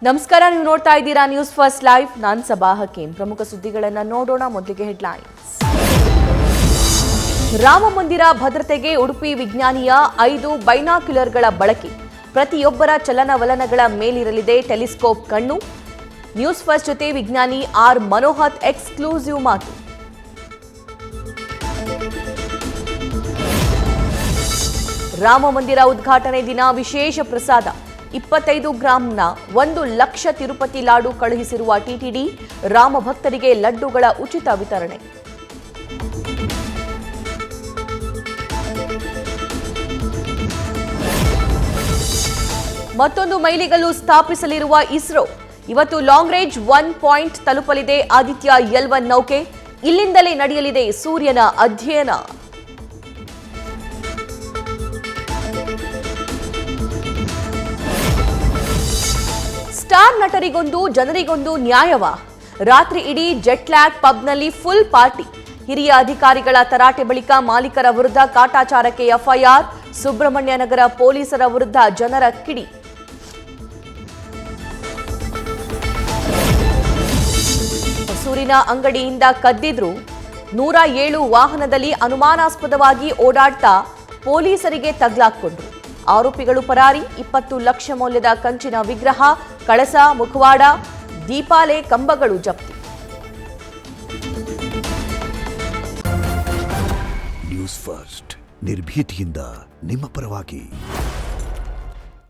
ನಮಸ್ಕಾರ, ನೀವು ನೋಡ್ತಾ ಇದ್ದೀರಾ ನ್ಯೂಸ್ ಫಸ್ಟ್ ಲೈವ್. ನಾನು ಸಬಾ ಹಕೀಂ. ಪ್ರಮುಖ ಸುದ್ದಿಗಳನ್ನು ನೋಡೋಣ. ಮೊದಲಿಗೆ ಹೆಡ್ಲೈನ್ಸ್. ರಾಮ ಮಂದಿರ ಭದ್ರತೆಗೆ ಉಡುಪಿ ವಿಜ್ಞಾನಿಯ 5 ಬೈನಾಕ್ಯುಲರ್ಗಳ ಬಳಕೆ. ಪ್ರತಿಯೊಬ್ಬರ ಚಲನವಲನಗಳ ಮೇಲಿರಲಿದೆ ಟೆಲಿಸ್ಕೋಪ್ ಕಣ್ಣು. ನ್ಯೂಸ್ ಫಸ್ಟ್ ಜೊತೆ ವಿಜ್ಞಾನಿ ಆರ್ ಮನೋಹತ್ ಎಕ್ಸ್ಕ್ಲೂಸಿವ್ ಮಾತು. ರಾಮ ಮಂದಿರ ಉದ್ಘಾಟನೆ ದಿನ ವಿಶೇಷ ಪ್ರಸಾದ. 25 ಗ್ರಾಂನ 1 ಲಕ್ಷ ತಿರುಪತಿ ಲಾಡು ಕಳುಹಿಸಿರುವ ಟಿಟಿಡಿ. ರಾಮ ಭಕ್ತರಿಗೆ ಲಡ್ಡುಗಳ ಉಚಿತ ವಿತರಣೆ. ಮತ್ತೊಂದು ಮೈಲಿಗಲ್ಲು ಸ್ಥಾಪಿಸಲಿರುವ ಇಸ್ರೋ. ಇವತ್ತು ಲಾಂಗ್ ರೇಂಜ್ 1 ಪಾಯಿಂಟ್ ತಲುಪಲಿದೆ ಆದಿತ್ಯ L1 ನೌಕೆ. ಇಲ್ಲಿಂದಲೇ ನಡೆಯಲಿದೆ ಸೂರ್ಯನ ಅಧ್ಯಯನ. ಸ್ಟಾರ್ ನಟರಿಗೊಂದು ಜನರಿಗೊಂದು ನ್ಯಾಯವ. ರಾತ್ರಿ ಇಡೀ ಜೆಟ್ ಲ್ಯಾಗ್ ಪಬ್ನಲ್ಲಿ ಫುಲ್ ಪಾರ್ಟಿ. ಹಿರಿಯ ಅಧಿಕಾರಿಗಳ ತರಾಟೆ ಬಳಿಕ ಮಾಲೀಕರ ವಿರುದ್ಧ ಕಾಟಾಚಾರಕ್ಕೆ ಎಫ್ಐಆರ್. ಸುಬ್ರಹ್ಮಣ್ಯ ನಗರ ಪೊಲೀಸರ ವಿರುದ್ಧ ಜನರ ಕಿಡಿ. ಹೊಸೂರಿನ ಅಂಗಡಿಯಿಂದ ಕದ್ದಿದ್ರು. 107 ವಾಹನದಲ್ಲಿ ಅನುಮಾನಾಸ್ಪದವಾಗಿ ಓಡಾಡ್ತಾ ಪೊಲೀಸರಿಗೆ ತಗ್ಲಾಕೊಂಡ್ರು. ಆರೋಪಿಗಳು ಪರಾರಿ. 20 ಲಕ್ಷ ಮೌಲ್ಯದ ಕಂಚಿನ ವಿಗ್ರಹ, ಕಳಸ, ಮುಖವಾಡ, ದೀಪಾಲೆ ಕಂಬಗಳು ಜಪ್ತಿ. ನ್ಯೂಸ್ ಫಸ್ಟ್ ನಿರ್ಭೀತಿಯಿಂದ ನಿಮ್ಮ ಪರವಾಗಿ.